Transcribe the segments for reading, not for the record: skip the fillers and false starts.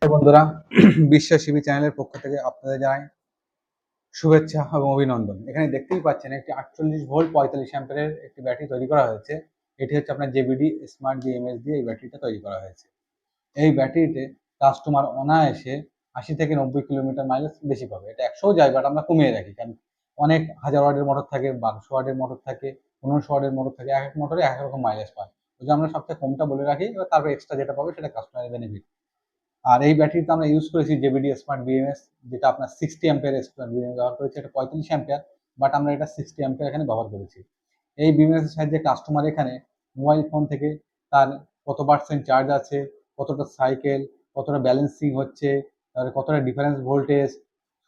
তো বন্ধুরা, বিশ্বাস টিভি চ্যানেলের পক্ষ থেকে আপনাদের জানাই শুভেচ্ছা এবং অভিনন্দন। এখানে দেখতেই পাচ্ছেন একটি 48 ভোল্ট 45 অ্যাম্পিয়ারের একটি ব্যাটারি তৈরি করা হয়েছে। এটি হচ্ছে আপনার জেবিডি স্মার্ট বিএমএস দিয়ে এই ব্যাটারিটা তৈরি করা হয়েছে। এই ব্যাটারিতে কাস্টমার অনায়াসে 80 থেকে 90 কিলোমিটার মাইলেজ বেশি পাবে। এটা 100ও যায়, বাট আমরা কমিয়ে রাখি, কারণ অনেক হাজার ওয়াটের মোটর থাকে, 1200 ওয়াটের মোটর থাকে, 1500 ওয়াটের মোটর থাকে, এক এক মোটরে এক এক রকম মাইলেজ পায়। ওই জন্য আমরা সবচেয়ে কমটা বলে রাখি, এবার তারপর এক্সট্রা যেটা পাবে সেটা কাস্টমারের বেনিফিট। আর এই ব্যাটারিটা আমরা ইউজ করেছি জেবিডি স্মার্ট বিএমএস, যেটা আপনার 60 অ্যাম্পিয়ার স্মার্ট বিএমএস ব্যবহার করেছি। এটা 45 অ্যাম্পিয়ার, বাট আমরা এটা 60 অ্যাম্পিয়ার এখানে ব্যবহার করেছি। এই বিএমএস এর সাহায্যে কাস্টমার এখানে মোবাইল ফোন থেকে তার কত পার্সেন্ট চার্জ আছে, কতটা সাইকেল, কতটা ব্যালেন্সিং হচ্ছে, তারপরে কতটা ডিফারেন্স ভোল্টেজ,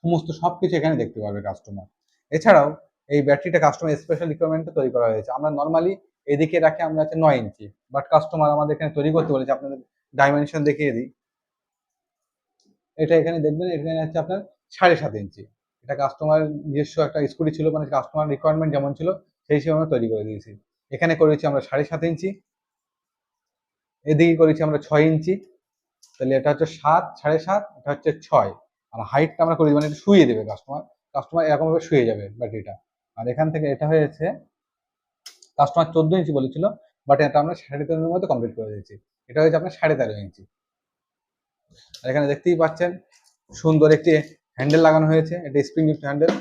সমস্ত সবকিছু এখানে দেখতে পারবে কাস্টমার। এছাড়াও এই ব্যাটারিটা কাস্টমার স্পেশাল রিকোয়ারমেন্টে তৈরি করা হয়েছে। আমরা নর্মালি এদিকে রাখি আমরা হচ্ছে 9 ইঞ্চি, বাট কাস্টমার আমাদের এখানে তৈরি করতে বলেছে। আপনাদের ডাইমেনশন দেখিয়ে দিই। এটা এখানে দেখবেন, এখানে হচ্ছে আপনার 7.5 ইঞ্চি। এটা কাস্টমার নিজস্ব একটা স্কুটি ছিল, মানে কাস্টমার রিকোয়ারমেন্ট যেমন ছিল সেই হিসেবে আমরা তৈরি করে দিয়েছি। এখানে করেছি আমরা 7.5 ইঞ্চি, এদিকে করেছি আমরা 6 ইঞ্চি। তাহলে এটা হচ্ছে 7, 7.5, এটা হচ্ছে 6। আর হাইটটা আমরা করে দিই, মানে এটা শুয়ে দেবে কাস্টমার। কাস্টমার এরকম ভাবে শুয়ে যাবে ব্যাটারিটা। আর এখান থেকে এটা হয়েছে, কাস্টমার 14 ইঞ্চি বলেছিল, বাট এটা আমরা 13.5-এর মধ্যে কমপ্লিট করে দিয়েছি। এটা হয়েছে আপনার 13.5 ইঞ্চি। আর এখানে দেখতেই পাচ্ছেন সুন্দর একটি হ্যান্ডেল লাগানো হয়েছে। এটা স্প্রিং লিফট হ্যান্ডেল।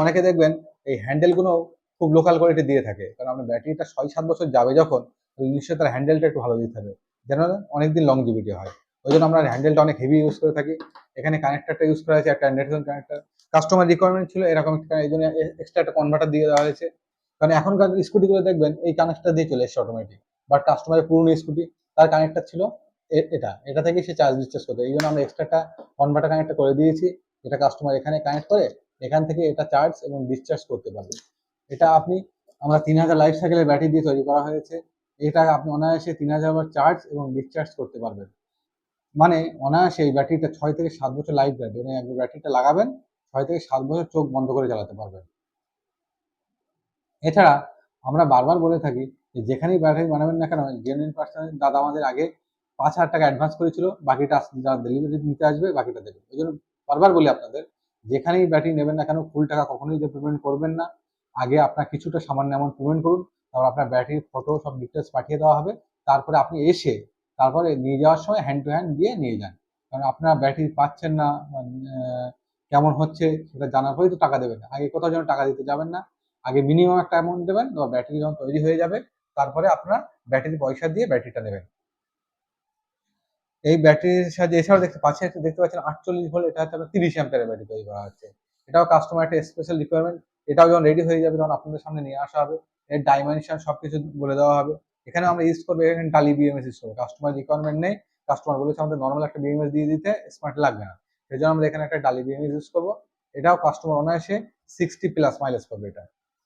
অনেকে দেখবেন এই হ্যান্ডেলগুলো খুব লোকাল কোয়ালিটি দিয়ে থাকে, কারণ আপনার ব্যাটারিটা 6-7 বছর যাবে যখন, নিশ্চয়ই তার হ্যান্ডেলটা একটু ভালো দিতে হবে, যেন অনেকদিন লংজিভিটি হয়। ওই জন্য আমরা হ্যান্ডেলটা অনেক হেভি ইউজ করে থাকি। এখানে কানেক্টারটা ইউজ করা হয়েছে, একটা অ্যান্ডারসন কানেক্টার। কাস্টমার রিকোয়ারমেন্ট ছিল এরকম একটা, এই জন্য এক্সট্রা একটা কনভার্টার দিয়ে দেওয়া হয়েছে। কারণ এখনকার স্কুটিগুলো দেখবেন এই কানেক্টার দিয়ে চলে এসছে অটোমেটিক, বাট কাস্টমারের পুরনো স্কুটি তার কানেক্টার ছিল এটা থেকে সে চার্জ ডিসচার্জ করতে, এই জন্য আমরা এক্সট্রা একটা কনভার্টার কানেক্ট করে দিয়েছি। এটা কাস্টমার এখানে কানেক্ট করে এখান থেকে এটা চার্জ এবং ডিসচার্জ করতে পারবে। এটা আপনি, আমরা 3000 লাইফ সাইকেলের ব্যাটারি দিয়ে তৈরি করা হয়েছে। এটা আপনি অনায়াসে 3000 বার চার্জ এবং ডিসচার্জ করতে পারবেন। মানে অনায়াসে এই ব্যাটারিটা 6 থেকে 7 বছর লাইফ ব্যাটারি, মানে একবার ব্যাটারিটা লাগাবেন 6 থেকে 7 বছর চোখ বন্ধ করে চালাতে পারবেন। এছাড়া আমরা বারবার বলে থাকি যে যেখানেই ব্যাটারি বানাবেন না কেন, জেনুইন পার্সন দাদা আমাদের আগে 5,000 টাকা অ্যাডভান্স করেছিল, বাকিটা যারা ডেলিভারি নিতে আসবে বাকিটা দেবে। ওই জন্য বারবার বলি আপনাদের, যেখানেই ব্যাটারি নেবেন না কেন ফুল টাকা কখনোই পেমেন্ট করবেন না। আগে আপনার কিছুটা সামান্য অ্যামাউন্ট পেমেন্ট করুন, তারপর আপনার ব্যাটারির ফটো সব ডিটেলস পাঠিয়ে দেওয়া হবে। তারপরে আপনি এসে তারপরে নিয়ে যাওয়ার সময় হ্যান্ড টু হ্যান্ড দিয়ে নিয়ে যান। কারণ আপনার ব্যাটারি পাচ্ছেন না, কেমন হচ্ছে সেটা জানার পরেই তো টাকা দেবেন। আগে কোথাও যেন টাকা দিতে যাবেন না, আগে মিনিমাম একটা অ্যামাউন্ট দেবেন, বা ব্যাটারি যখন তৈরি হয়ে যাবে তারপরে আপনার ব্যাটারি পয়সা দিয়ে ব্যাটারিটা নেবেন। এই ব্যাটারির সাহায্যে এছাড়াও দেখতে পাচ্ছেন 48 ভোল্ট, এটা হচ্ছে আপনার 30 অ্যাম্পিয়ারের ব্যাটারি তৈরি করা হচ্ছে। এটাও কাস্টমার একটা স্পেশাল রিকোয়ারমেন্ট। এটাও যখন রেডি হয়ে যাবে তখন আপনাদের সামনে নিয়ে আসা হবে। এর ডাইমেনশন সবকিছু বলে দেওয়া হবে। এখানে আমরা ইউজ করবো, এখানে টালি বিএমএস ইউজ করবো। কাস্টমার রিকোয়ারমেন্ট নেই, কাস্টমার বলেছে আমাদের নর্মাল একটা বিএমএস দিয়ে দিতে, স্মার্ট লাগবে না। সেই জন্য আমরা এখানে একটা টালি বিএমএস ইউজ করবো। এটাও কাস্টমার অনায়াসে 60+ মাইলেজ পাবে।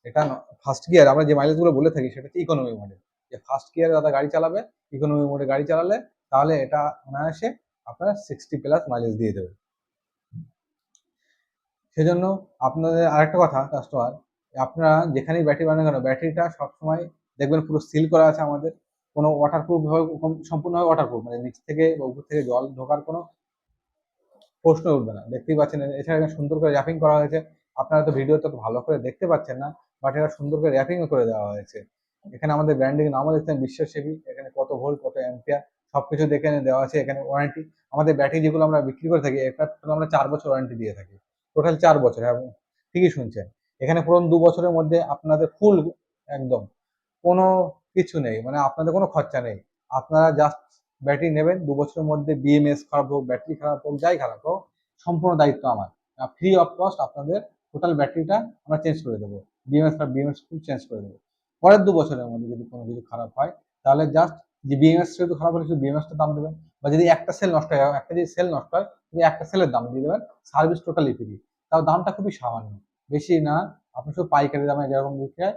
এটা ফার্স্ট গিয়ার, আমরা যে মাইলেজ গুলো বলে থাকি সেটা হচ্ছে ইকোনমি মডেল। যে ফার্স্ট গিয়ারে দাদা গাড়ি চালাবে, ইকোনমি মোডে গাড়ি চালালে তাহলে এটা অনায়াসে আপনার 60+ মাইলেজ দিয়ে দেবে। সেজন্য আপনাদের আরেকটা কথা, কাস্টমার আপনারা যেখানেই ব্যাটারি বানান কেন, ব্যাটারিটা সবসময় দেখবেন পুরো সিল করা আছে আমাদের। কোনো ওয়াটারপ্রুফ ভাবে, সম্পূর্ণভাবে ওয়াটারপ্রুফ, মানে নিচ থেকে বা উপর থেকে জল ঢোকার কোনো প্রশ্ন উঠবে না। দেখতেই পাচ্ছেন, এছাড়া এখানে সুন্দর করে র্যাপিং করা হয়েছে। আপনারা তো ভিডিওতে ভালো করে দেখতে পাচ্ছেন না, বাট এটা সুন্দর করে র্যাপিংও করে দেওয়া হয়েছে। এখানে আমাদের ব্র্যান্ডিং নামও দেখছেন বিশ্বাসসেবী। এখানে কত ভোল্ট কত অ্যাম্পিয়ার সবকিছু দেখে দেওয়া আছে। এখানে ওয়ারেন্টি, আমাদের ব্যাটারি যেগুলো আমরা বিক্রি করে থাকি এটা আমরা 4 বছর ওয়ারেন্টি দিয়ে থাকি। টোটাল 4 বছর, হ্যাঁ ঠিকই শুনছেন। এখানে পুরো 2 বছরের মধ্যে আপনাদের ফুল একদম কোনো কিছু নেই, মানে আপনাদের কোনো খরচা নেই। আপনারা জাস্ট ব্যাটারি নেবেন, 2 বছরের মধ্যে বিএমএস খারাপ হোক, ব্যাটারি খারাপ হোক, যাই খারাপ হোক, সম্পূর্ণ দায়িত্ব আমার। ফ্রি অফ কস্ট আপনাদের টোটাল ব্যাটারিটা আমরা চেঞ্জ করে দেবো। বিএমএস চেঞ্জ করে দেবো। পরের 2 বছরের মধ্যে যদি কোনো কিছু খারাপ হয়, তাহলে জাস্ট যে বিএমএস শুধু খারাপ হলে শুধু বিএমএসটার দাম দেবেন, বা যদি একটা সেল নষ্ট হয়, একটা যদি সেল নষ্ট হয়, যদি একটা সেলের দাম দিয়ে দেবেন, সার্ভিস টোটালি ফ্রি। তাও দামটা খুবই সামান্য, বেশি না। আপনি শুধু পাইকারি দামে যেরকম বিক্রি হয়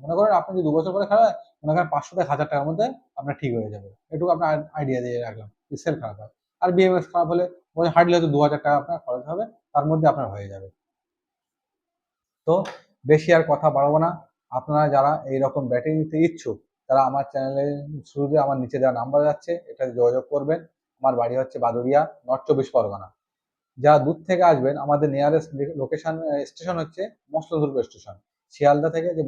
মনে করেন আপনি যদি 2 বছর পরে খারাপ হয়, মনে করেন 500 থেকে 1000 টাকার মধ্যে আপনার ঠিক হয়ে যাবে। এটুকু আপনার আইডিয়া দিয়ে রাখলাম, সেল খারাপ হয়। আর বিএমএস খারাপ হলে হার্ডলি হয়তো 2000 টাকা আপনার খরচ হবে, তার মধ্যে আপনার হয়ে যাবে। তো বেশি আর কথা বাড়াবো না। আপনারা যারা এইরকম ব্যাটারি নিতে ইচ্ছুক, তারা আমার চ্যানেলের শুরুতে আমার নিচে দেওয়া নাম্বার যাচ্ছে, এটাতে যোগাযোগ করবেন। আমার বাড়ি হচ্ছে বাদুড়িয়া, নর্থ 24 পরগনা। যারা দূর থেকে আসবেন, আমাদের নিয়ারেস্ট লোকেশন স্টেশন হচ্ছে মস্তদুর্গ স্টেশন। শিয়ালদা থেকে যে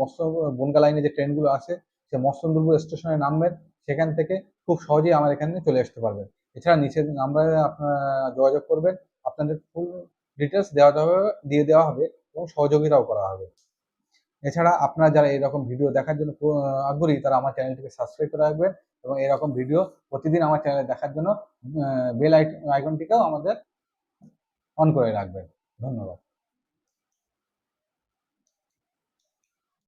বনগা লাইনে যে ট্রেনগুলো আসে, সে মস্তদুর্গ স্টেশনে নামবেন। সেখান থেকে খুব সহজেই আমার এখানে চলে আসতে পারবেন। এছাড়া নিচের নাম্বারে আপনারা যোগাযোগ করবেন, আপনাদের ফুল ডিটেলস দিয়ে দেওয়া হবে এবং সহযোগিতাও করা হবে। এছাড়া আপনারা যারা এরকম ভিডিও দেখার জন্য আগ্রহী, তারা আমার চ্যানেলটিকে সাবস্ক্রাইব করে রাখবেন এবং এরকম ভিডিও প্রতিদিন আমার চ্যানেলে দেখার জন্য বেল আইকনটিকেও আমাদের অন করে রাখবেন। ধন্যবাদ।